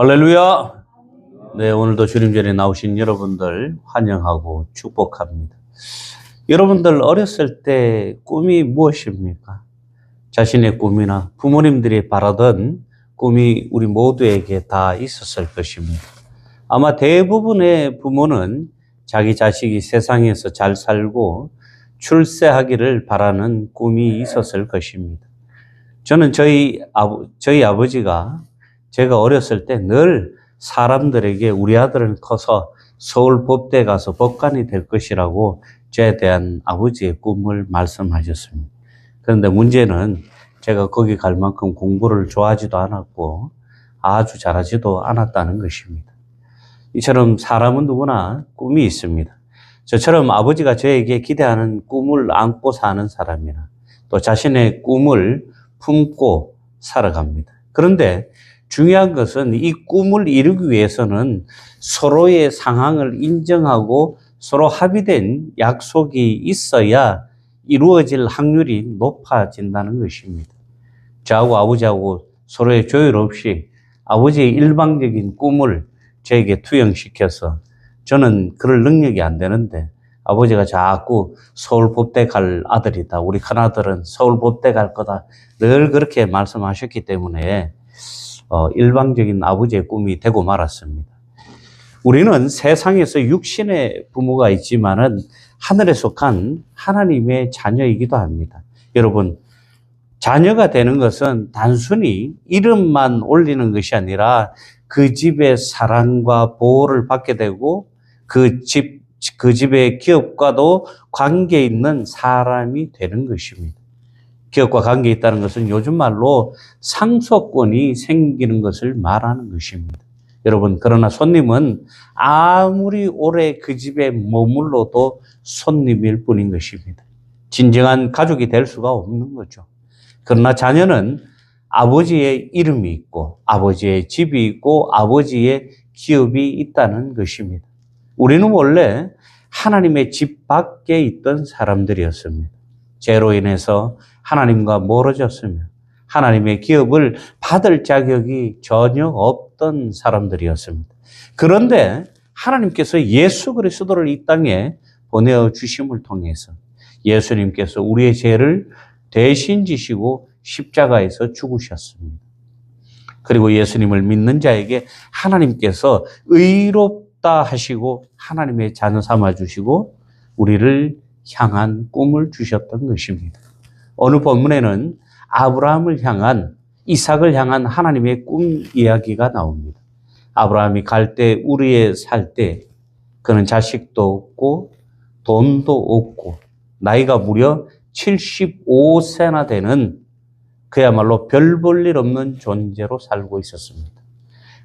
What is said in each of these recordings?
할렐루야! 네, 오늘도 주님 전에 나오신 여러분들 환영하고 축복합니다. 여러분들 어렸을 때 꿈이 무엇입니까? 자신의 꿈이나 부모님들이 바라던 꿈이 우리 모두에게 다 있었을 것입니다. 아마 대부분의 부모는 자기 자식이 세상에서 잘 살고 출세하기를 바라는 꿈이 있었을 것입니다. 저는 저희 아버지가 제가 어렸을 때 늘 사람들에게 우리 아들은 커서 서울 법대 가서 법관이 될 것이라고 저에 대한 아버지의 꿈을 말씀하셨습니다. 그런데 문제는 제가 거기 갈 만큼 공부를 좋아하지도 않았고 아주 잘하지도 않았다는 것입니다. 이처럼 사람은 누구나 꿈이 있습니다. 저처럼 아버지가 저에게 기대하는 꿈을 안고 사는 사람이나 또 자신의 꿈을 품고 살아갑니다. 그런데 중요한 것은 이 꿈을 이루기 위해서는 서로의 상황을 인정하고 서로 합의된 약속이 있어야 이루어질 확률이 높아진다는 것입니다. 저하고 아버지하고 서로의 조율 없이 아버지의 일방적인 꿈을 저에게 투영시켜서 저는 그럴 능력이 안 되는데 아버지가 자꾸 서울법대 갈 아들이다. 우리 큰아들은 서울법대 갈 거다. 늘 그렇게 말씀하셨기 때문에 일방적인 아버지의 꿈이 되고 말았습니다. 우리는 세상에서 육신의 부모가 있지만은 하늘에 속한 하나님의 자녀이기도 합니다. 여러분, 자녀가 되는 것은 단순히 이름만 올리는 것이 아니라 그 집의 사랑과 보호를 받게 되고 그 집의 기업과도 관계 있는 사람이 되는 것입니다. 기업과 관계 있다는 것은 요즘 말로 상속권이 생기는 것을 말하는 것입니다. 여러분, 그러나 손님은 아무리 오래 그 집에 머물러도 손님일 뿐인 것입니다. 진정한 가족이 될 수가 없는 거죠. 그러나 자녀는 아버지의 이름이 있고 아버지의 집이 있고 아버지의 기업이 있다는 것입니다. 우리는 원래 하나님의 집 밖에 있던 사람들이었습니다. 죄로 인해서 하나님과 멀어졌으며 하나님의 기업을 받을 자격이 전혀 없던 사람들이었습니다. 그런데 하나님께서 예수 그리스도를 이 땅에 보내주심을 통해서 예수님께서 우리의 죄를 대신 지시고 십자가에서 죽으셨습니다. 그리고 예수님을 믿는 자에게 하나님께서 의롭다 하시고 하나님의 자녀 삼아 주시고 우리를 향한 꿈을 주셨던 것입니다. 어느 본문에는 아브라함을 향한, 이삭을 향한 하나님의 꿈 이야기가 나옵니다. 아브라함이 갈 때, 우리에 살 때 그는 자식도 없고 돈도 없고 나이가 무려 75세나 되는 그야말로 별 볼 일 없는 존재로 살고 있었습니다.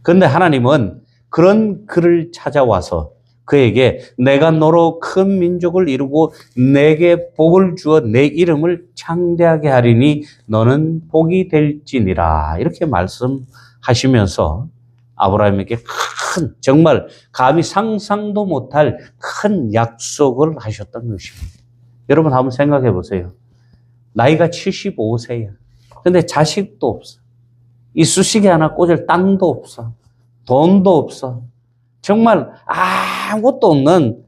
그런데 하나님은 그런 그를 찾아와서 그에게 내가 너로 큰 민족을 이루고 내게 복을 주어 내 이름을 창대하게 하리니 너는 복이 될지니라 이렇게 말씀하시면서 아브라함에게 큰, 정말 감히 상상도 못할 큰 약속을 하셨던 것입니다. 여러분 한번 생각해 보세요. 나이가 75세야. 근데 자식도 없어. 이쑤시개 하나 꽂을 땅도 없어. 돈도 없어. 정말 아무것도 없는,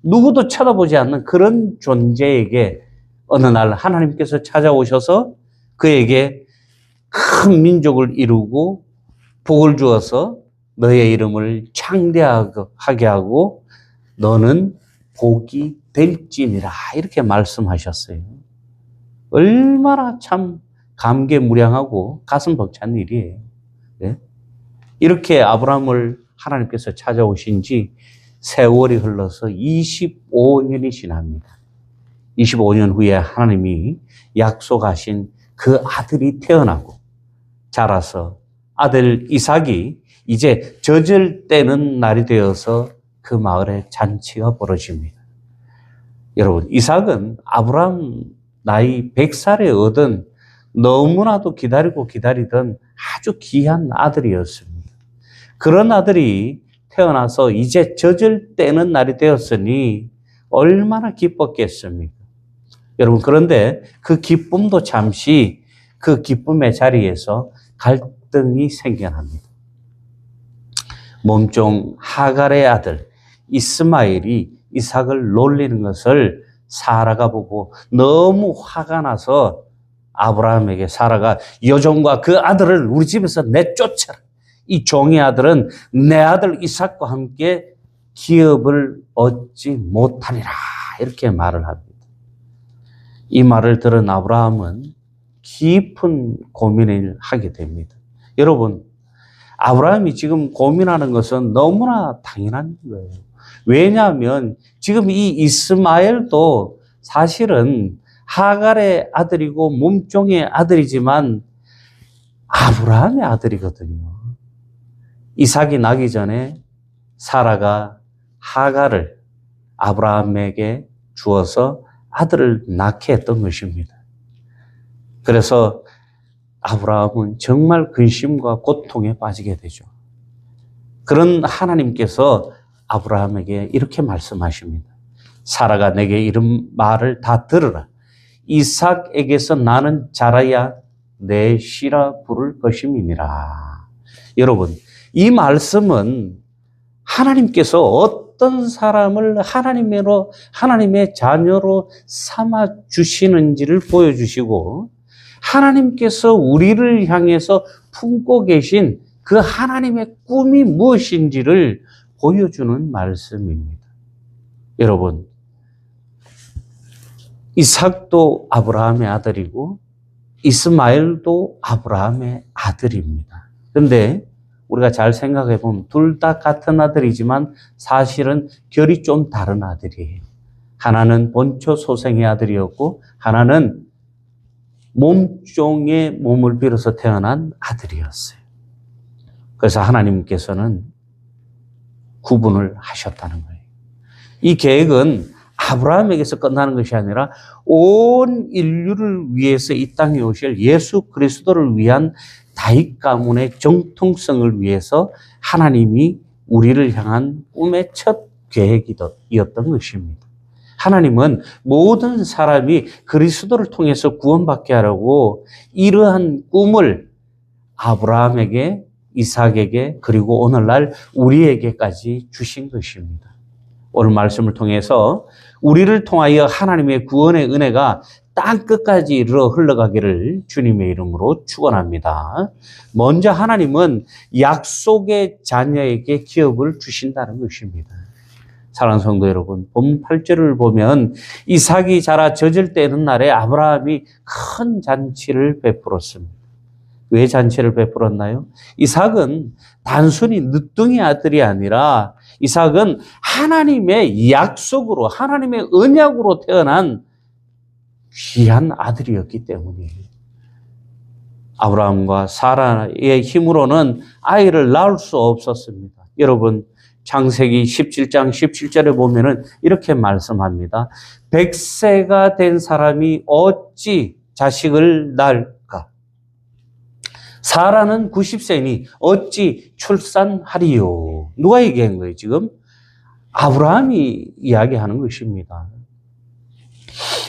누구도 쳐다보지 않는 그런 존재에게 어느 날 하나님께서 찾아오셔서 그에게 큰 민족을 이루고 복을 주어서 너의 이름을 창대하게 하고 너는 복이 될지니라 이렇게 말씀하셨어요. 얼마나 참 감개무량하고 가슴 벅찬 일이에요. 네? 이렇게 아브라함을 하나님께서 찾아오신 지 세월이 흘러서 25년이 지납니다. 25년 후에 하나님이 약속하신 그 아들이 태어나고 자라서 아들 이삭이 이제 젖을 떼는 날이 되어서 그 마을에 잔치가 벌어집니다. 여러분, 이삭은 아브라함 나이 100살에 얻은 너무나도 기다리고 기다리던 아주 귀한 아들이었습니다. 그런 아들이 태어나서 이제 젖을 떼는 날이 되었으니 얼마나 기뻤겠습니까? 여러분, 그런데 그 기쁨도 잠시 그 기쁨의 자리에서 갈등이 생겨납니다. 몸종 하갈의 아들 이스마엘이 이삭을 놀리는 것을 사라가 보고 너무 화가 나서 아브라함에게 사라가 여종과 그 아들을 우리 집에서 내쫓아라. 이 종의 아들은 내 아들 이삭과 함께 기업을 얻지 못하리라. 이렇게 말을 합니다. 이 말을 들은 아브라함은 깊은 고민을 하게 됩니다. 여러분, 아브라함이 지금 고민하는 것은 너무나 당연한 거예요. 왜냐하면 지금 이 이스마엘도 사실은 하갈의 아들이고 몸종의 아들이지만 아브라함의 아들이거든요. 이삭이 나기 전에 사라가 하갈을 아브라함에게 주어서 아들을 낳게 했던 것입니다. 그래서 아브라함은 정말 근심과 고통에 빠지게 되죠. 그런 하나님께서 아브라함에게 이렇게 말씀하십니다. 사라가 내게 이런 말을 다 들으라. 이삭에게서 나는 자라야 내 씨라 부를 것임이니라. 여러분, 이 말씀은 하나님께서 어떤 사람을 하나님의 자녀로 삼아 주시는지를 보여주시고 하나님께서 우리를 향해서 품고 계신 그 하나님의 꿈이 무엇인지를 보여주는 말씀입니다. 여러분, 이삭도 아브라함의 아들이고 이스마엘도 아브라함의 아들입니다. 그런데 우리가 잘 생각해 보면 둘 다 같은 아들이지만 사실은 결이 좀 다른 아들이에요. 하나는 본초 소생의 아들이었고 하나는 몸종의 몸을 빌어서 태어난 아들이었어요. 그래서 하나님께서는 구분을 하셨다는 거예요. 이 계획은 아브라함에게서 끝나는 것이 아니라 온 인류를 위해서 이 땅에 오실 예수 그리스도를 위한 다윗 가문의 정통성을 위해서 하나님이 우리를 향한 꿈의 첫 계획이었던 것입니다. 하나님은 모든 사람이 그리스도를 통해서 구원받게 하려고 이러한 꿈을 아브라함에게, 이삭에게, 그리고 오늘날 우리에게까지 주신 것입니다. 오늘 말씀을 통해서 우리를 통하여 하나님의 구원의 은혜가 땅 끝까지 이르러 흘러가기를 주님의 이름으로 축원합니다. 먼저 하나님은 약속의 자녀에게 기업을 주신다는 것입니다. 사랑하는 성도 여러분, 본 8절을 보면 이삭이 자라 젖을 때는 날에 아브라함이 큰 잔치를 베풀었습니다. 왜 잔치를 베풀었나요? 이삭은 단순히 늦둥이 아들이 아니라 이삭은 하나님의 약속으로, 하나님의 언약으로 태어난 귀한 아들이었기 때문이에요. 아브라함과 사라의 힘으로는 아이를 낳을 수 없었습니다. 여러분, 창세기 17장 17절에 보면은 이렇게 말씀합니다. 100세가 된 사람이 어찌 자식을 낳을까? 사라는 90세니 어찌 출산하리요? 누가 얘기한 거예요, 지금? 아브라함이 이야기하는 것입니다.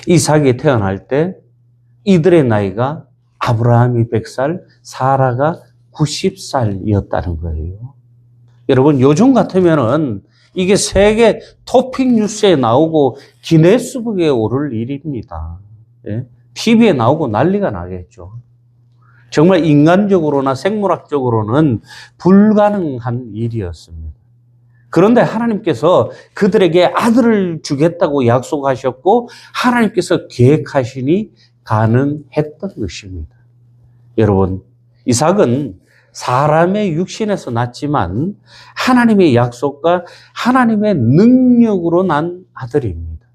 이삭이 태어날 때 이들의 나이가 아브라함이 100살, 사라가 90살이었다는 거예요. 여러분, 요즘 같으면은 이게 세계 토픽 뉴스에 나오고 기네스북에 오를 일입니다. 예? TV에 나오고 난리가 나겠죠. 정말 인간적으로나 생물학적으로는 불가능한 일이었습니다. 그런데 하나님께서 그들에게 아들을 주겠다고 약속하셨고 하나님께서 계획하시니 가능했던 것입니다. 여러분, 이삭은 사람의 육신에서 났지만 하나님의 약속과 하나님의 능력으로 난 아들입니다.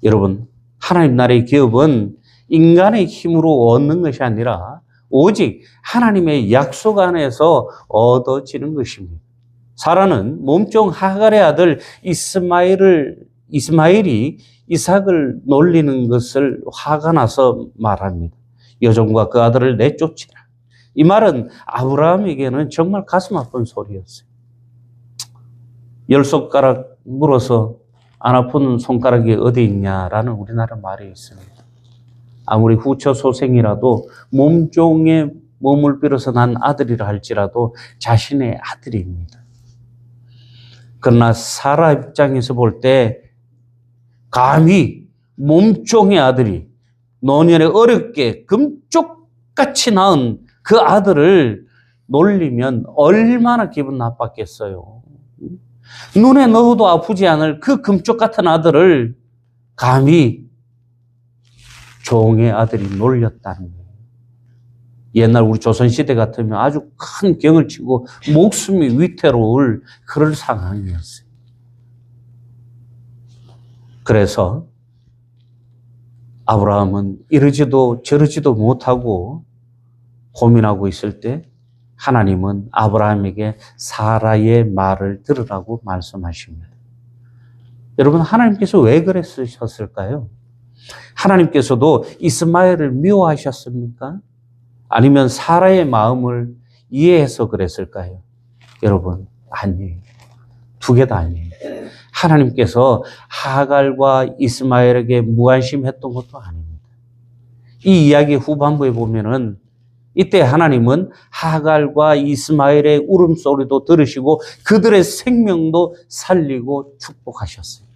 여러분, 하나님 나라의 기업은 인간의 힘으로 얻는 것이 아니라 오직 하나님의 약속 안에서 얻어지는 것입니다. 사라는 몸종 하갈의 아들 이스마엘이 이삭을 놀리는 것을 화가 나서 말합니다. 여종과 그 아들을 내쫓으라. 이 말은 아브라함에게는 정말 가슴 아픈 소리였어요. 10손가락 물어서 안 아픈 손가락이 어디 있냐라는 우리나라 말이 있습니다. 아무리 후처 소생이라도 몸종의 몸을 빌어서 난 아들이라 할지라도 자신의 아들입니다. 그러나 사라 입장에서 볼 때 감히 몸종의 아들이 노년에 어렵게 금쪽같이 낳은 그 아들을 놀리면 얼마나 기분 나빴겠어요. 눈에 넣어도 아프지 않을 그 금쪽 같은 아들을 감히 종의 아들이 놀렸다는 거예요. 옛날 우리 조선시대 같으면 아주 큰 경을 치고 목숨이 위태로울 그럴 상황이었어요. 그래서 아브라함은 이러지도 저러지도 못하고 고민하고 있을 때 하나님은 아브라함에게 사라의 말을 들으라고 말씀하십니다. 여러분, 하나님께서 왜 그랬으셨을까요? 하나님께서도 이스마엘을 미워하셨습니까? 아니면 사라의 마음을 이해해서 그랬을까요? 여러분, 아니에요. 두 개 다 아니에요. 하나님께서 하갈과 이스마엘에게 무관심했던 것도 아닙니다. 이 이야기 후반부에 보면은 이때 하나님은 하갈과 이스마엘의 울음소리도 들으시고 그들의 생명도 살리고 축복하셨어요.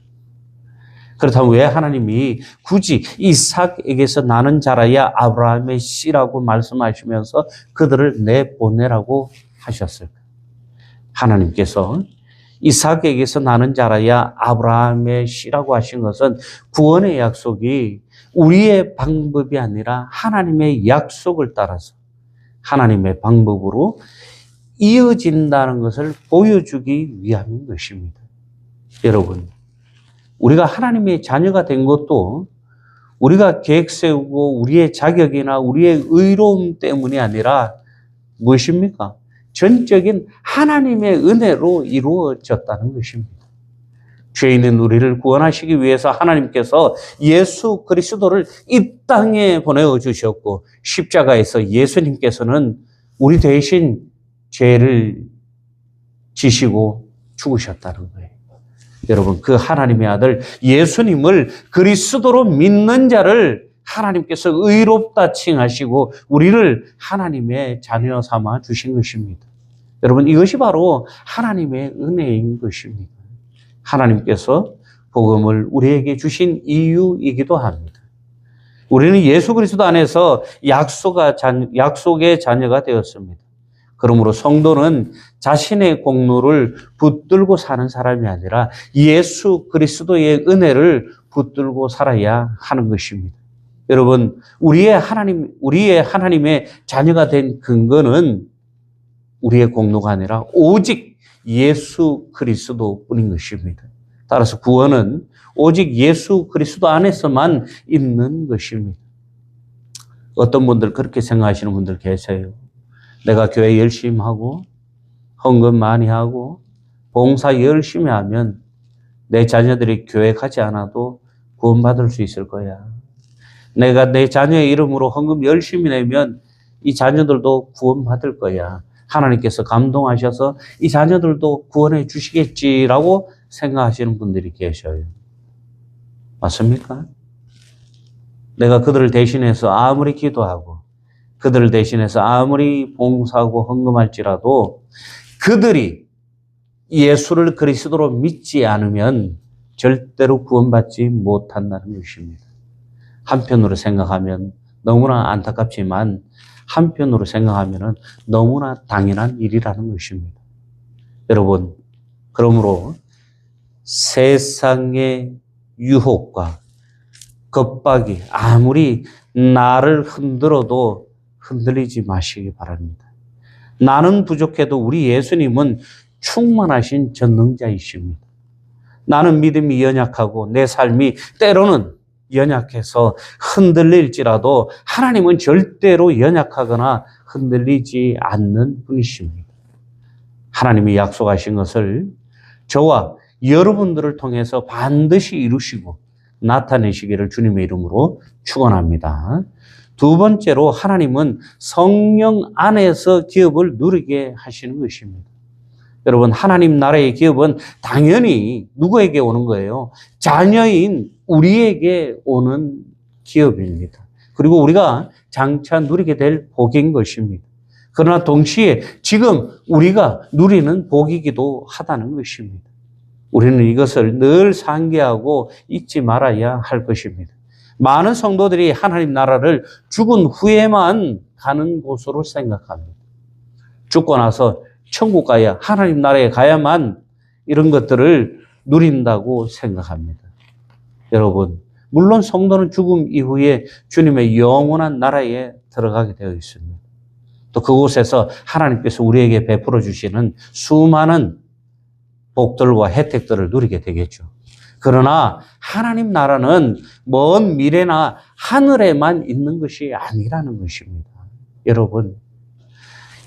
그렇다면 왜 하나님이 굳이 이삭에게서 나는 자라야 아브라함의 씨라고 말씀하시면서 그들을 내보내라고 하셨을까요? 하나님께서 이삭에게서 나는 자라야 아브라함의 씨라고 하신 것은 구원의 약속이 우리의 방법이 아니라 하나님의 약속을 따라서 하나님의 방법으로 이어진다는 것을 보여주기 위함인 것입니다. 여러분, 우리가 하나님의 자녀가 된 것도 우리가 계획 세우고 우리의 자격이나 우리의 의로움 때문이 아니라 무엇입니까? 전적인 하나님의 은혜로 이루어졌다는 것입니다. 죄인인 우리를 구원하시기 위해서 하나님께서 예수 그리스도를 이 땅에 보내주셨고 십자가에서 예수님께서는 우리 대신 죄를 지시고 죽으셨다는 거예요. 여러분, 그 하나님의 아들 예수님을 그리스도로 믿는 자를 하나님께서 의롭다 칭하시고 우리를 하나님의 자녀 삼아 주신 것입니다. 여러분, 이것이 바로 하나님의 은혜인 것입니다. 하나님께서 복음을 우리에게 주신 이유이기도 합니다. 우리는 예수 그리스도 안에서 약속의 자녀가 되었습니다. 그러므로 성도는 자신의 공로를 붙들고 사는 사람이 아니라 예수 그리스도의 은혜를 붙들고 살아야 하는 것입니다. 여러분, 우리의 하나님의 자녀가 된 근거는 우리의 공로가 아니라 오직 예수 그리스도뿐인 것입니다. 따라서 구원은 오직 예수 그리스도 안에서만 있는 것입니다. 어떤 분들 그렇게 생각하시는 분들 계세요. 내가 교회 열심히 하고 헌금 많이 하고 봉사 열심히 하면 내 자녀들이 교회 가지 않아도 구원받을 수 있을 거야. 내가 내 자녀의 이름으로 헌금 열심히 내면 이 자녀들도 구원받을 거야. 하나님께서 감동하셔서 이 자녀들도 구원해 주시겠지라고 생각하시는 분들이 계셔요. 맞습니까? 내가 그들을 대신해서 아무리 기도하고 그들을 대신해서 아무리 봉사하고 헌금할지라도 그들이 예수를 그리스도로 믿지 않으면 절대로 구원받지 못한다는 것입니다. 한편으로 생각하면 너무나 안타깝지만 한편으로 생각하면 너무나 당연한 일이라는 것입니다. 여러분, 그러므로 세상의 유혹과 겁박이 아무리 나를 흔들어도 흔들리지 마시기 바랍니다. 나는 부족해도 우리 예수님은 충만하신 전능자이십니다. 나는 믿음이 연약하고 내 삶이 때로는 연약해서 흔들릴지라도 하나님은 절대로 연약하거나 흔들리지 않는 분이십니다. 하나님이 약속하신 것을 저와 여러분들을 통해서 반드시 이루시고 나타내시기를 주님의 이름으로 축원합니다. 두 번째로 하나님은 성령 안에서 기업을 누리게 하시는 것입니다. 여러분, 하나님 나라의 기업은 당연히 누구에게 오는 거예요? 자녀인 우리에게 오는 기업입니다. 그리고 우리가 장차 누리게 될 복인 것입니다. 그러나 동시에 지금 우리가 누리는 복이기도 하다는 것입니다. 우리는 이것을 늘 상기하고 잊지 말아야 할 것입니다. 많은 성도들이 하나님 나라를 죽은 후에만 가는 곳으로 생각합니다. 죽고 나서 천국 가야, 하나님 나라에 가야만 이런 것들을 누린다고 생각합니다. 여러분, 물론 성도는 죽음 이후에 주님의 영원한 나라에 들어가게 되어 있습니다. 또 그곳에서 하나님께서 우리에게 베풀어 주시는 수많은 복들과 혜택들을 누리게 되겠죠. 그러나 하나님 나라는 먼 미래나 하늘에만 있는 것이 아니라는 것입니다. 여러분,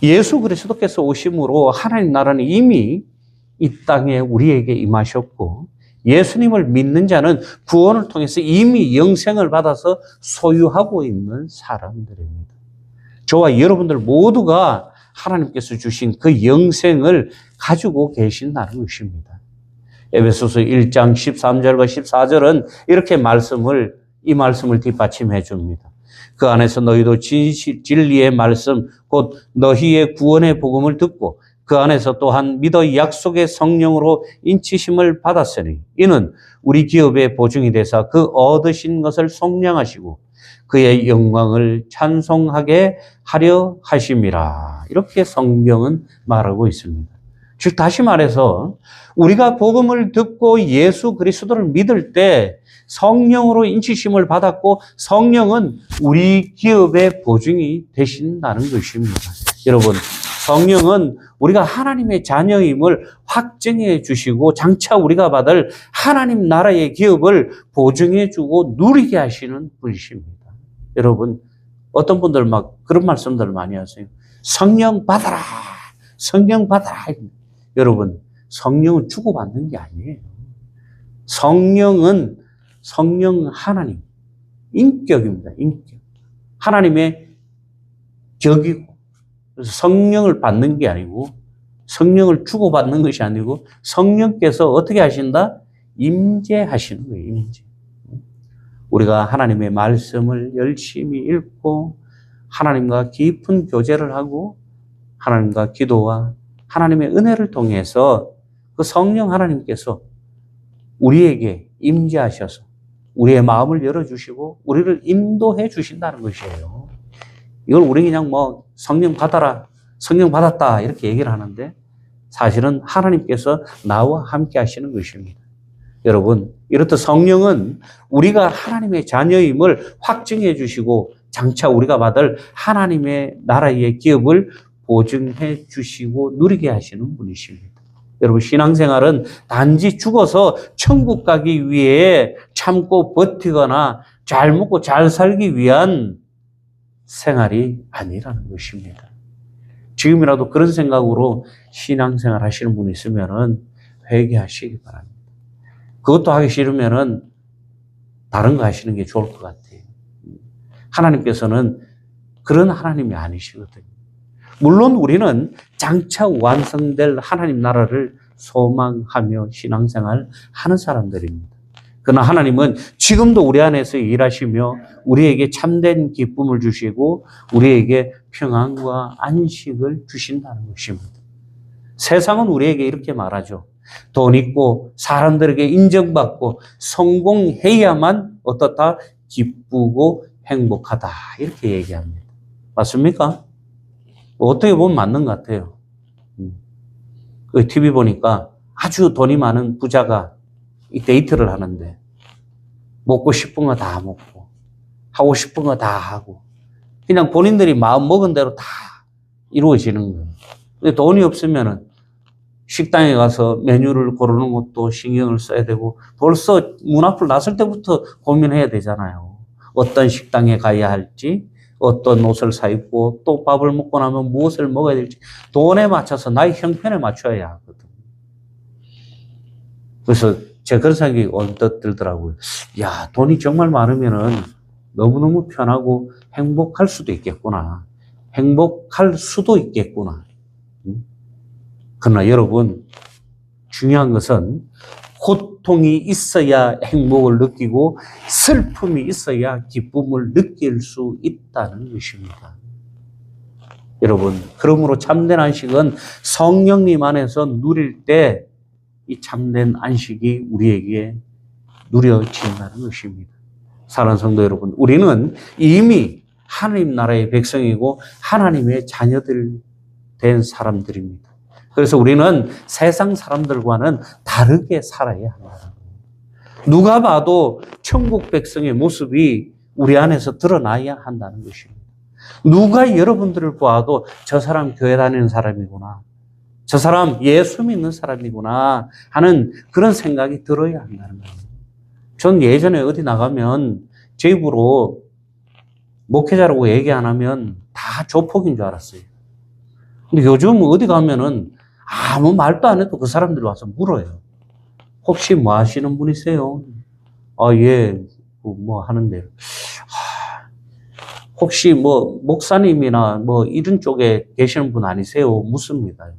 예수 그리스도께서 오심으로 하나님 나라는 이미 이 땅에 우리에게 임하셨고, 예수님을 믿는 자는 구원을 통해서 이미 영생을 받아서 소유하고 있는 사람들입니다. 저와 여러분들 모두가 하나님께서 주신 그 영생을 가지고 계신다는 것입니다. 에베소서 1장 13절과 14절은 이렇게 이 말씀을 뒷받침해 줍니다. 그 안에서 너희도 진리의 말씀, 곧 너희의 구원의 복음을 듣고 그 안에서 또한 믿어 약속의 성령으로 인치심을 받았으니 이는 우리 기업의 보증이 되사 그 얻으신 것을 속량하시고 그의 영광을 찬송하게 하려 하심이라. 이렇게 성경은 말하고 있습니다. 즉 다시 말해서 우리가 복음을 듣고 예수 그리스도를 믿을 때 성령으로 인치심을 받았고 성령은 우리 기업의 보증이 되신다는 것입니다. 여러분, 성령은 우리가 하나님의 자녀임을 확증해 주시고 장차 우리가 받을 하나님 나라의 기업을 보증해 주고 누리게 하시는 분이십니다. 여러분, 어떤 분들 막 그런 말씀들을 많이 하세요. 성령 받아라. 성령 받아라. 여러분, 성령은 주고받는 게 아니에요. 성령 하나님, 인격입니다. 인격. 하나님의 격이고, 그래서 성령을 받는 게 아니고, 성령을 주고받는 것이 아니고, 성령께서 어떻게 하신다? 임재하시는 거예요, 임재. 우리가 하나님의 말씀을 열심히 읽고, 하나님과 깊은 교제를 하고, 하나님과 기도와 하나님의 은혜를 통해서 그 성령 하나님께서 우리에게 임재하셔서 우리의 마음을 열어주시고 우리를 인도해 주신다는 것이에요. 이걸 우리 그냥 뭐 성령 받아라, 성령 받았다 이렇게 얘기를 하는데 사실은 하나님께서 나와 함께 하시는 것입니다. 여러분, 이렇듯 성령은 우리가 하나님의 자녀임을 확증해 주시고 장차 우리가 받을 하나님의 나라의 기업을 보증해 주시고 누리게 하시는 분이십니다. 여러분, 신앙생활은 단지 죽어서 천국 가기 위해 참고 버티거나 잘 먹고 잘 살기 위한 생활이 아니라는 것입니다. 지금이라도 그런 생각으로 신앙생활 하시는 분이 있으면 회개하시기 바랍니다. 그것도 하기 싫으면 다른 거 하시는 게 좋을 것 같아요. 하나님께서는 그런 하나님이 아니시거든요. 물론 우리는 장차 완성될 하나님 나라를 소망하며 신앙생활 하는 사람들입니다. 그러나 하나님은 지금도 우리 안에서 일하시며 우리에게 참된 기쁨을 주시고 우리에게 평안과 안식을 주신다는 것입니다. 세상은 우리에게 이렇게 말하죠. 돈 있고 사람들에게 인정받고 성공해야만 어떻다? 기쁘고 행복하다. 이렇게 얘기합니다. 맞습니까? 어떻게 보면 맞는 것 같아요. 그 TV 보니까 아주 돈이 많은 부자가 이 데이트를 하는데 먹고 싶은 거 다 먹고 하고 싶은 거 다 하고 그냥 본인들이 마음 먹은 대로 다 이루어지는 거예요. 근데 돈이 없으면은 식당에 가서 메뉴를 고르는 것도 신경을 써야 되고 벌써 문 앞을 나설 때부터 고민해야 되잖아요. 어떤 식당에 가야 할지, 어떤 옷을 사 입고 또 밥을 먹고 나면 무엇을 먹어야 될지 돈에 맞춰서 나의 형편에 맞춰야 하거든. 그래서 제가 그런 생각이 언뜻 들더라고요. 야, 돈이 정말 많으면은 너무너무 편하고 행복할 수도 있겠구나. 행복할 수도 있겠구나. 그러나 여러분, 중요한 것은 고통이 있어야 행복을 느끼고 슬픔이 있어야 기쁨을 느낄 수 있다는 것입니다. 여러분, 그러므로 참된 안식은 성령님 안에서 누릴 때 이 참된 안식이 우리에게 누려진다는 것입니다. 사랑하는 성도 여러분, 우리는 이미 하나님 나라의 백성이고 하나님의 자녀들 된 사람들입니다. 그래서 우리는 세상 사람들과는 다르게 살아야 한다. 누가 봐도 천국 백성의 모습이 우리 안에서 드러나야 한다는 것입니다. 누가 여러분들을 보아도 저 사람 교회 다니는 사람이구나, 저 사람 예수 믿는 사람이구나 하는 그런 생각이 들어야 한다는 거예요. 전 예전에 어디 나가면 제 입으로 목회자라고 얘기 안 하면 다 조폭인 줄 알았어요. 근데 요즘 어디 가면은 아무 말도 안 해도 그 사람들이 와서 물어요. 혹시 뭐 하시는 분이세요? 예, 뭐 하는데. 혹시 뭐 목사님이나 뭐 이런 쪽에 계시는 분 아니세요? 묻습니다. 왜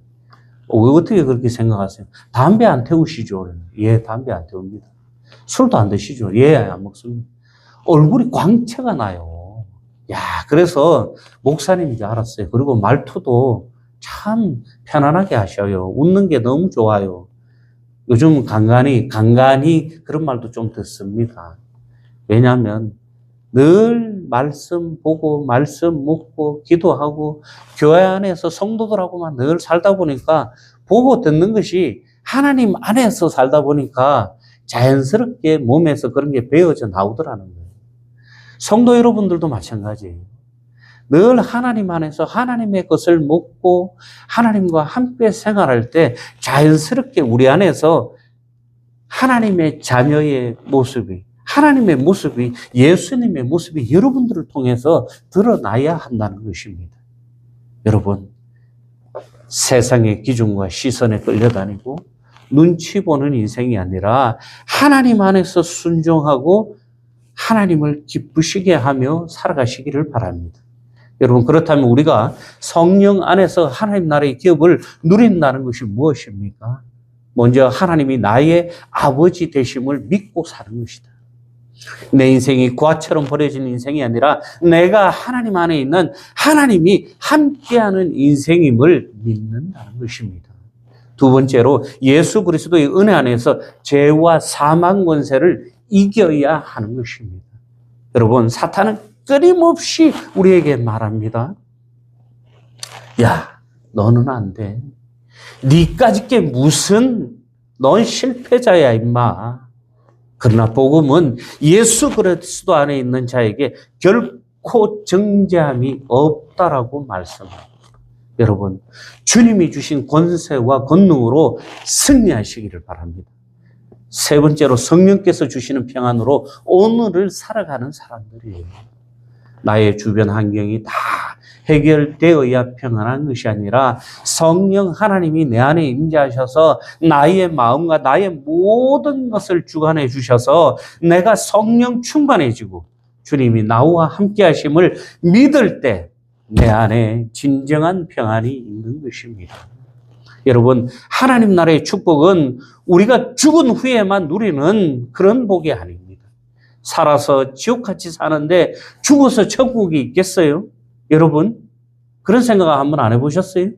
어떻게 그렇게 생각하세요? 담배 안 태우시죠? 예, 담배 안 태웁니다. 술도 안 드시죠? 예, 안 먹습니다. 얼굴이 광채가 나요. 야, 그래서 목사님인 줄 알았어요. 그리고 말투도 참 편안하게 하셔요. 웃는 게 너무 좋아요. 요즘 간간히 그런 말도 좀 듣습니다. 왜냐하면 늘 말씀 보고 말씀 묻고 기도하고 교회 안에서 성도들하고만 늘 살다 보니까 보고 듣는 것이 하나님 안에서 살다 보니까 자연스럽게 몸에서 그런 게 배어져 나오더라는 거예요. 성도 여러분들도 마찬가지예요. 늘 하나님 안에서 하나님의 것을 묻고 하나님과 함께 생활할 때 자연스럽게 우리 안에서 하나님의 자녀의 모습이, 하나님의 모습이, 예수님의 모습이 여러분들을 통해서 드러나야 한다는 것입니다. 여러분, 세상의 기준과 시선에 끌려다니고 눈치 보는 인생이 아니라 하나님 안에서 순종하고 하나님을 기쁘시게 하며 살아가시기를 바랍니다. 여러분, 그렇다면 우리가 성령 안에서 하나님 나라의 기업을 누린다는 것이 무엇입니까? 먼저 하나님이 나의 아버지 되심을 믿고 사는 것이다. 내 인생이 구하처럼 버려진 인생이 아니라 내가 하나님 안에 있는 하나님이 함께하는 인생임을 믿는다는 것입니다. 두 번째로 예수 그리스도의 은혜 안에서 죄와 사망 권세를 이겨야 하는 것입니다. 여러분, 사탄은 끊임없이 우리에게 말합니다. 야, 너는 안 돼. 니까짓 게 무슨, 넌 실패자야 임마. 그러나 복음은 예수 그리스도 안에 있는 자에게 결코 정죄함이 없다라고 말씀합니다. 여러분, 주님이 주신 권세와 권능으로 승리하시기를 바랍니다. 세 번째로 성령께서 주시는 평안으로 오늘을 살아가는 사람들이에요. 나의 주변 환경이 다 해결되어야 평안한 것이 아니라 성령 하나님이 내 안에 임재하셔서 나의 마음과 나의 모든 것을 주관해 주셔서 내가 성령 충만해지고 주님이 나와 함께 하심을 믿을 때 내 안에 진정한 평안이 있는 것입니다. 여러분, 하나님 나라의 축복은 우리가 죽은 후에만 누리는 그런 복이 아닙니다. 살아서 지옥같이 사는데 죽어서 천국이 있겠어요? 여러분, 그런 생각 한번 안 해보셨어요?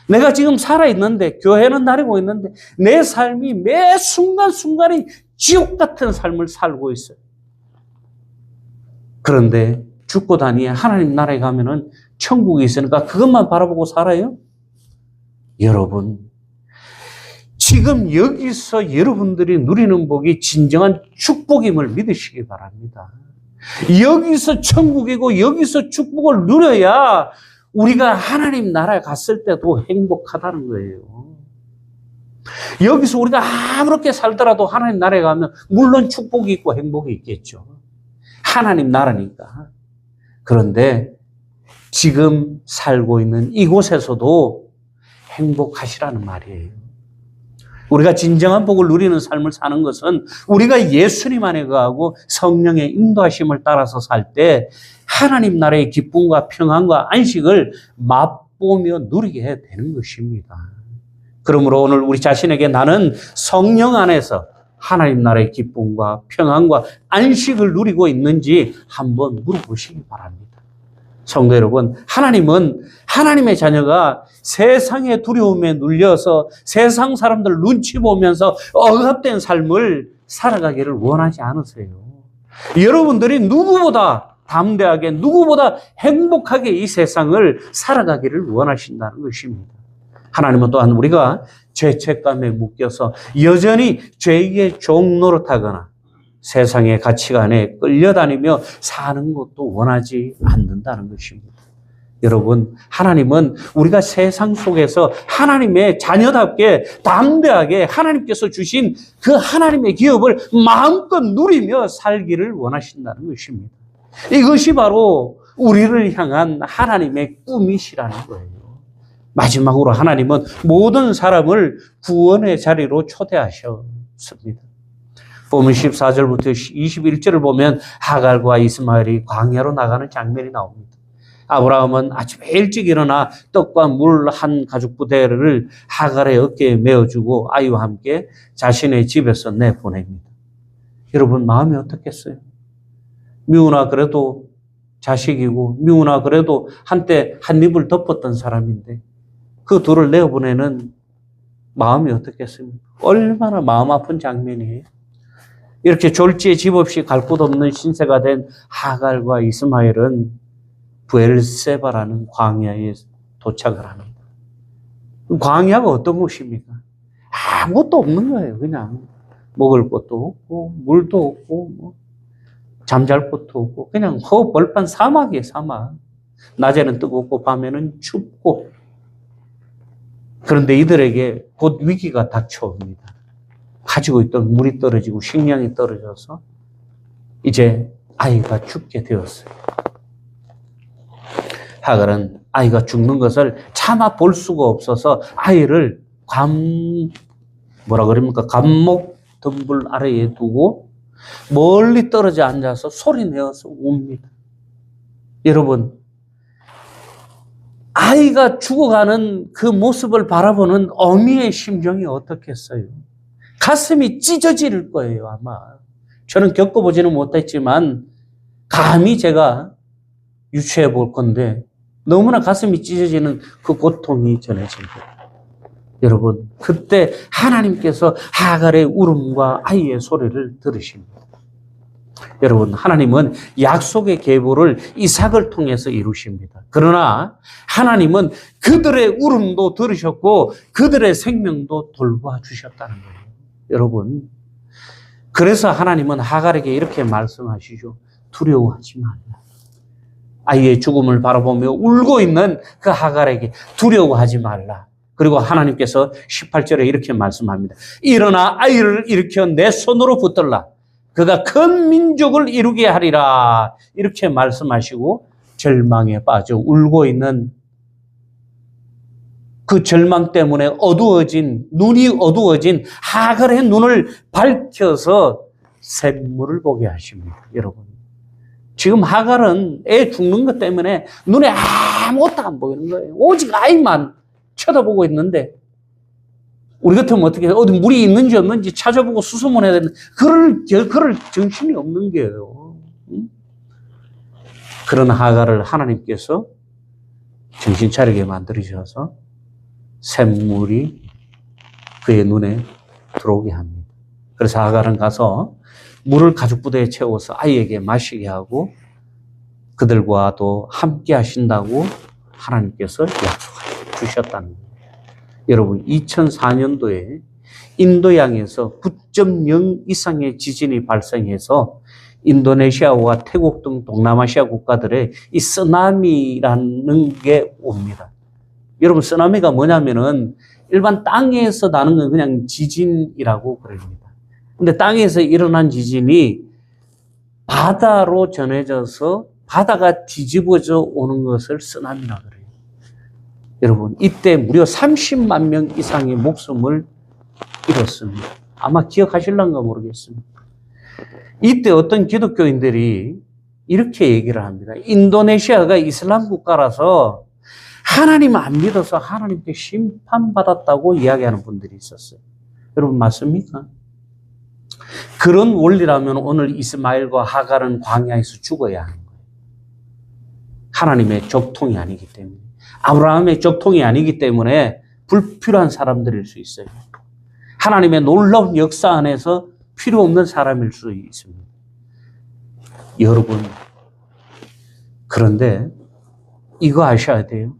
내가 지금 살아있는데, 교회는 다니고 있는데 내 삶이 매 순간순간이 지옥 같은 삶을 살고 있어요. 그런데 죽고 다니 하나님 나라에 가면은 천국이 있으니까 그것만 바라보고 살아요? 여러분, 지금 여기서 여러분들이 누리는 복이 진정한 축복임을 믿으시기 바랍니다. 여기서 천국이고 여기서 축복을 누려야 우리가 하나님 나라에 갔을 때도 행복하다는 거예요. 여기서 우리가 아무렇게 살더라도 하나님 나라에 가면 물론 축복이 있고 행복이 있겠죠. 하나님 나라니까. 그런데 지금 살고 있는 이곳에서도 행복하시라는 말이에요. 우리가 진정한 복을 누리는 삶을 사는 것은 우리가 예수님 안에 거하고 성령의 인도하심을 따라서 살 때 하나님 나라의 기쁨과 평안과 안식을 맛보며 누리게 되는 것입니다. 그러므로 오늘 우리 자신에게 나는 성령 안에서 하나님 나라의 기쁨과 평안과 안식을 누리고 있는지 한번 물어보시기 바랍니다. 성도 여러분, 하나님은 하나님의 자녀가 세상의 두려움에 눌려서 세상 사람들 눈치 보면서 억압된 삶을 살아가기를 원하지 않으세요. 여러분들이 누구보다 담대하게, 누구보다 행복하게 이 세상을 살아가기를 원하신다는 것입니다. 하나님은 또한 우리가 죄책감에 묶여서 여전히 죄의 종 노릇하거나 세상의 가치관에 끌려다니며 사는 것도 원하지 않는다는 것입니다. 여러분, 하나님은 우리가 세상 속에서 하나님의 자녀답게 담대하게 하나님께서 주신 그 하나님의 기업을 마음껏 누리며 살기를 원하신다는 것입니다. 이것이 바로 우리를 향한 하나님의 꿈이시라는 거예요. 마지막으로 하나님은 모든 사람을 구원의 자리로 초대하셨습니다. 보면 14절부터 21절을 보면 하갈과 이스마엘이 광야로 나가는 장면이 나옵니다. 아브라함은 아침에 일찍 일어나 떡과 물 한 가죽 부대를 하갈의 어깨에 메어주고 아이와 함께 자신의 집에서 내보냅니다. 여러분, 마음이 어떻겠어요? 미우나 그래도 자식이고 미우나 그래도 한때 한 입을 덮었던 사람인데 그 둘을 내보내는 마음이 어떻겠습니까? 얼마나 마음 아픈 장면이에요. 이렇게 졸지에 집 없이 갈 곳 없는 신세가 된 하갈과 이스마엘은 브엘세바라는 광야에 도착을 합니다. 광야가 어떤 곳입니까? 아무것도 없는 거예요. 그냥 먹을 것도 없고 물도 없고 뭐 잠잘 곳도 없고 그냥 허벌판 사막이에요. 사막. 낮에는 뜨겁고 밤에는 춥고. 그런데 이들에게 곧 위기가 닥쳐옵니다. 가지고 있던 물이 떨어지고 식량이 떨어져서 이제 아이가 죽게 되었어요. 하갈은 아이가 죽는 것을 참아 볼 수가 없어서 아이를 감목 덤불 아래에 두고 멀리 떨어져 앉아서 소리내어서 웁니다. 여러분, 아이가 죽어가는 그 모습을 바라보는 어미의 심정이 어떻겠어요? 가슴이 찢어질 거예요, 아마. 저는 겪어보지는 못했지만 감히 제가 유추해 볼 건데 너무나 가슴이 찢어지는 그 고통이 전해집니다. 여러분, 그때 하나님께서 하갈의 울음과 아이의 소리를 들으십니다. 여러분, 하나님은 약속의 계보를 이삭을 통해서 이루십니다. 그러나 하나님은 그들의 울음도 들으셨고 그들의 생명도 돌봐주셨다는 거예요. 여러분, 그래서 하나님은 하갈에게 이렇게 말씀하시죠. 두려워하지 말라. 아이의 죽음을 바라보며 울고 있는 그 하갈에게 두려워하지 말라. 그리고 하나님께서 18절에 이렇게 말씀합니다. 일어나 아이를 일으켜 내 손으로 붙들라. 그가 큰 민족을 이루게 하리라. 이렇게 말씀하시고 절망에 빠져 울고 있는 그 절망 때문에 눈이 어두워진 하갈의 눈을 밝혀서 샘물을 보게 하십니다. 여러분, 지금 하갈은 애 죽는 것 때문에 눈에 아무것도 안 보이는 거예요. 오직 아이만 쳐다보고 있는데 우리 같으면 어떻게 해요? 어디 물이 있는지 없는지 찾아보고 수소문해야 되는데 그럴 정신이 없는 거예요. 그런 하갈을 하나님께서 정신 차리게 만들으셔서 샘물이 그의 눈에 들어오게 합니다. 그래서 하갈은 가서 물을 가죽부대에 채워서 아이에게 마시게 하고 그들과도 함께 하신다고 하나님께서 약속해 주셨다는 거예요. 여러분, 2004년도에 인도양에서 9.0 이상의 지진이 발생해서 인도네시아와 태국 등 동남아시아 국가들의 이 쓰나미라는 게 옵니다. 여러분, 쓰나미가 뭐냐면은 일반 땅에서 나는 건 그냥 지진이라고 그럽니다. 근데 땅에서 일어난 지진이 바다로 전해져서 바다가 뒤집어져 오는 것을 쓰나미라고 그래요. 여러분, 이때 무려 30만 명 이상의 목숨을 잃었습니다. 아마 기억하실런가 모르겠습니다. 이때 어떤 기독교인들이 이렇게 얘기를 합니다. 인도네시아가 이슬람 국가라서 하나님 안 믿어서 하나님께 심판받았다고 이야기하는 분들이 있었어요. 여러분, 맞습니까? 그런 원리라면 오늘 이스마엘과 하갈은 광야에서 죽어야 하는 거예요. 하나님의 적통이 아니기 때문에, 아브라함의 적통이 아니기 때문에 불필요한 사람들일 수 있어요. 하나님의 놀라운 역사 안에서 필요 없는 사람일 수 있습니다. 여러분, 그런데 이거 아셔야 돼요.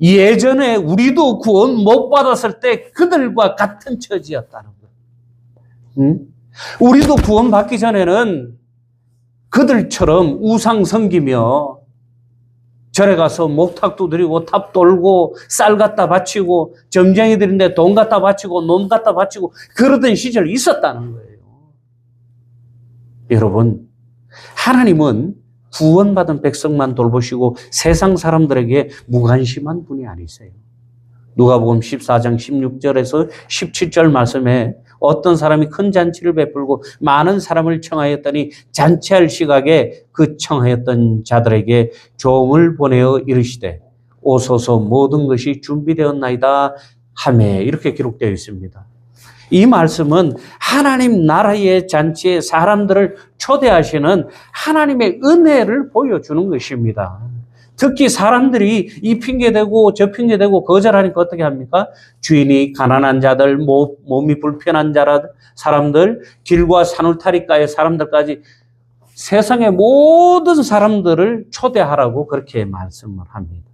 예전에 우리도 구원 못 받았을 때 그들과 같은 처지였다는 거예요. 우리도 구원 받기 전에는 그들처럼 우상 섬기며 절에 가서 목탁 두드리고 탑 돌고 쌀 갖다 바치고 점쟁이들인데 돈 갖다 바치고 놈 갖다 바치고 그러던 시절이 있었다는 거예요. 여러분, 하나님은 구원받은 백성만 돌보시고 세상 사람들에게 무관심한 분이 아니세요. 누가복음 14장 16절에서 17절 말씀에 어떤 사람이 큰 잔치를 베풀고 많은 사람을 청하였더니 잔치할 시각에 그 청하였던 자들에게 종을 보내어 이르시되 오소서 모든 것이 준비되었나이다 하매 이렇게 기록되어 있습니다. 이 말씀은 하나님 나라의 잔치에 사람들을 초대하시는 하나님의 은혜를 보여주는 것입니다. 특히 사람들이 이 핑계대고 저 핑계대고 거절하니까 어떻게 합니까? 주인이 가난한 자들, 몸이 불편한 사람들, 길과 산울타리가의 사람들까지 세상의 모든 사람들을 초대하라고 그렇게 말씀을 합니다.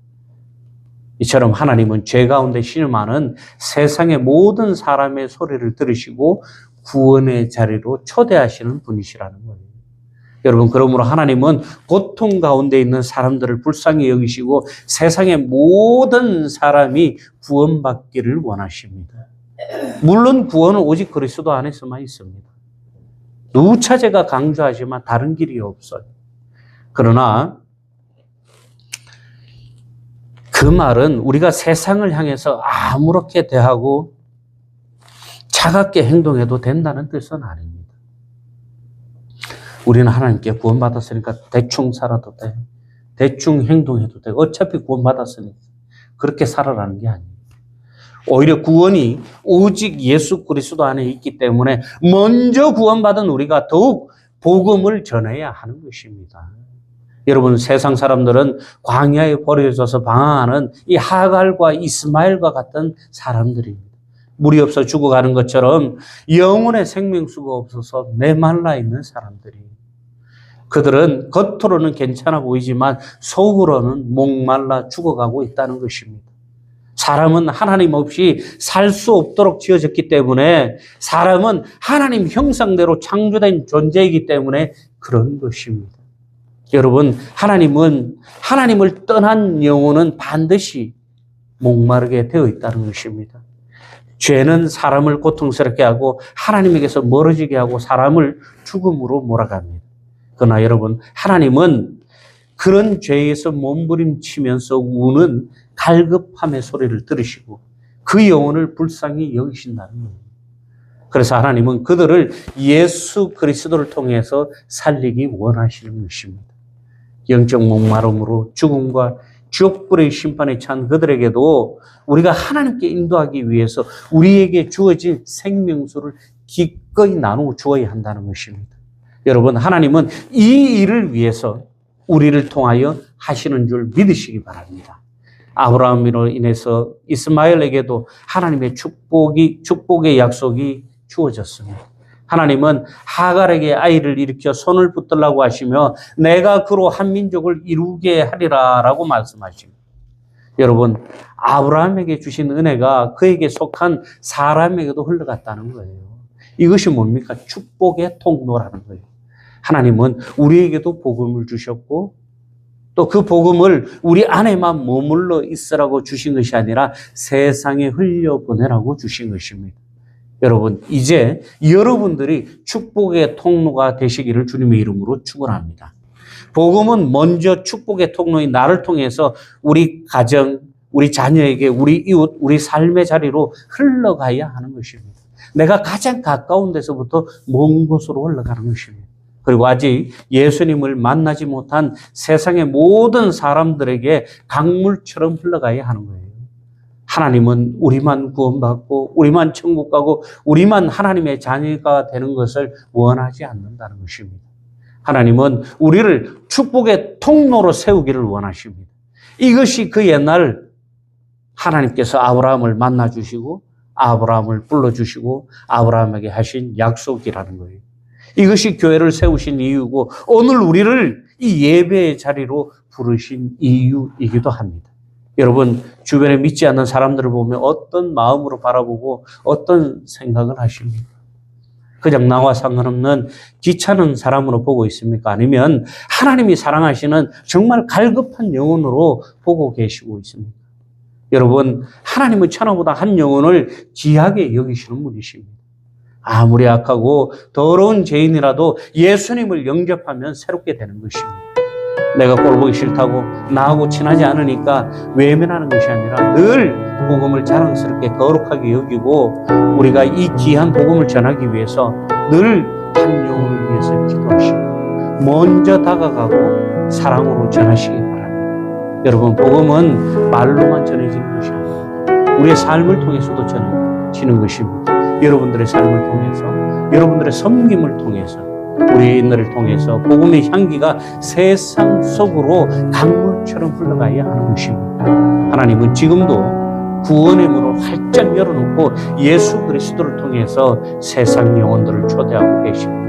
이처럼 하나님은 죄 가운데 신음하는 세상의 모든 사람의 소리를 들으시고 구원의 자리로 초대하시는 분이시라는 거예요. 여러분, 그러므로 하나님은 고통 가운데 있는 사람들을 불쌍히 여기시고 세상의 모든 사람이 구원받기를 원하십니다. 물론 구원은 오직 그리스도 안에서만 있습니다. 누차 제가 강조하지만 다른 길이 없어요. 그러나 그 말은 우리가 세상을 향해서 아무렇게 대하고 차갑게 행동해도 된다는 뜻은 아닙니다. 우리는 하나님께 구원받았으니까 대충 살아도 돼. 대충 행동해도 돼. 어차피 구원받았으니까 그렇게 살아라는 게 아니에요. 오히려 구원이 오직 예수 그리스도 안에 있기 때문에 먼저 구원받은 우리가 더욱 복음을 전해야 하는 것입니다. 여러분, 세상 사람들은 광야에 버려져서 방황하는 이 하갈과 이스마엘과 같은 사람들입니다. 물이 없어 죽어가는 것처럼 영혼의 생명수가 없어서 메말라 있는 사람들이에요. 그들은 겉으로는 괜찮아 보이지만 속으로는 목말라 죽어가고 있다는 것입니다. 사람은 하나님 없이 살 수 없도록 지어졌기 때문에 사람은 하나님 형상대로 창조된 존재이기 때문에 그런 것입니다. 여러분, 하나님을 떠난 영혼은 반드시 목마르게 되어 있다는 것입니다. 죄는 사람을 고통스럽게 하고 하나님에게서 멀어지게 하고 사람을 죽음으로 몰아갑니다. 그러나 여러분, 하나님은 그런 죄에서 몸부림치면서 우는 갈급함의 소리를 들으시고 그 영혼을 불쌍히 여기신다는 거예요. 그래서 하나님은 그들을 예수 그리스도를 통해서 살리기 원하시는 것입니다. 영적 목마름으로 죽음과 지옥불의 심판에 찬 그들에게도 우리가 하나님께 인도하기 위해서 우리에게 주어진 생명수를 기꺼이 나누어 주어야 한다는 것입니다. 여러분, 하나님은 이 일을 위해서 우리를 통하여 하시는 줄 믿으시기 바랍니다. 아브라함으로 인해서 이스마엘에게도 하나님의 축복의 약속이 주어졌습니다. 하나님은 하갈에게 아이를 일으켜 손을 붙들라고 하시며 내가 그로 한 민족을 이루게 하리라라고 말씀하십니다. 여러분, 아브라함에게 주신 은혜가 그에게 속한 사람에게도 흘러갔다는 거예요. 이것이 뭡니까? 축복의 통로라는 거예요. 하나님은 우리에게도 복음을 주셨고 또 그 복음을 우리 안에만 머물러 있으라고 주신 것이 아니라 세상에 흘려보내라고 주신 것입니다. 여러분, 이제 여러분들이 축복의 통로가 되시기를 주님의 이름으로 축원합니다. 복음은 먼저 축복의 통로인 나를 통해서 우리 가정, 우리 자녀에게, 우리 이웃, 우리 삶의 자리로 흘러가야 하는 것입니다. 내가 가장 가까운 데서부터 먼 곳으로 흘러가는 것입니다. 그리고 아직 예수님을 만나지 못한 세상의 모든 사람들에게 강물처럼 흘러가야 하는 거예요. 하나님은 우리만 구원받고 우리만 천국 가고 우리만 하나님의 자녀가 되는 것을 원하지 않는다는 것입니다. 하나님은 우리를 축복의 통로로 세우기를 원하십니다. 이것이 그 옛날 하나님께서 아브라함을 만나주시고 아브라함을 불러주시고 아브라함에게 하신 약속이라는 거예요. 이것이 교회를 세우신 이유고 오늘 우리를 이 예배의 자리로 부르신 이유이기도 합니다. 여러분, 주변에 믿지 않는 사람들을 보면 어떤 마음으로 바라보고 어떤 생각을 하십니까? 그냥 나와 상관없는 귀찮은 사람으로 보고 있습니까? 아니면 하나님이 사랑하시는 정말 갈급한 영혼으로 보고 계시고 있습니까? 여러분, 하나님은 천하보다 한 영혼을 귀하게 여기시는 분이십니다. 아무리 악하고 더러운 죄인이라도 예수님을 영접하면 새롭게 되는 것입니다. 내가 꼴 보기 싫다고 나하고 친하지 않으니까 외면하는 것이 아니라 늘 복음을 자랑스럽게 거룩하게 여기고 우리가 이 귀한 복음을 전하기 위해서 늘 한 영혼을 위해서 기도하시고 먼저 다가가고 사랑으로 전하시기 바랍니다. 여러분, 복음은 말로만 전해지는 것이 아닙니다. 우리의 삶을 통해서도 전해지는 것입니다. 여러분들의 삶을 통해서, 여러분들의 섬김을 통해서, 우리의 인내를 통해서 복음의 향기가 세상 속으로 강물처럼 흘러가야 하는 것입니다. 하나님은 지금도 구원의 문을 활짝 열어놓고 예수 그리스도를 통해서 세상 영혼들을 초대하고 계십니다.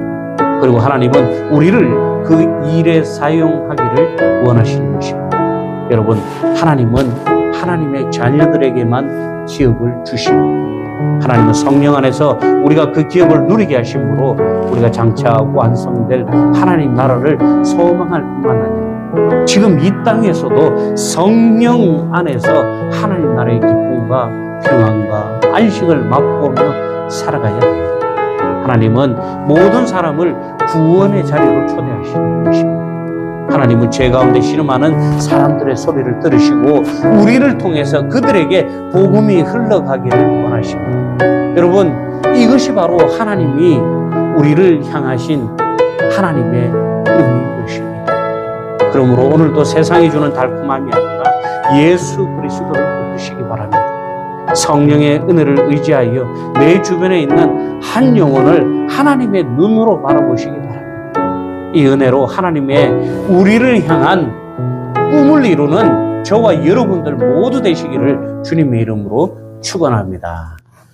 그리고 하나님은 우리를 그 일에 사용하기를 원하시는 것입니다. 여러분, 하나님은 하나님의 자녀들에게만 기업을 주십니다. 하나님은 성령 안에서 우리가 그 기업을 누리게 하심으로 우리가 장차하고 완성될 하나님 나라를 소망할 뿐만 아니라 지금 이 땅에서도 성령 안에서 하나님 나라의 기쁨과 평안과 안식을 맛보며 살아가야 합니다. 하나님은 모든 사람을 구원의 자리로 초대하시는 것입니다. 하나님은 죄 가운데 신음하는 사람들의 소리를 들으시고 우리를 통해서 그들에게 복음이 흘러가기를 원하십니다. 여러분, 이것이 바로 하나님이 우리를 향하신 하나님의 꿈인 것입니다. 그러므로 오늘도 세상이 주는 달콤함이 아니라 예수 그리스도를 붙드시기 바랍니다. 성령의 은혜를 의지하여 내 주변에 있는 한 영혼을 하나님의 눈으로 바라보시기 바랍니다. 이 은혜로 하나님의 우리를 향한 꿈을 이루는 저와 여러분들 모두 되시기를 주님의 이름으로 축원합니다.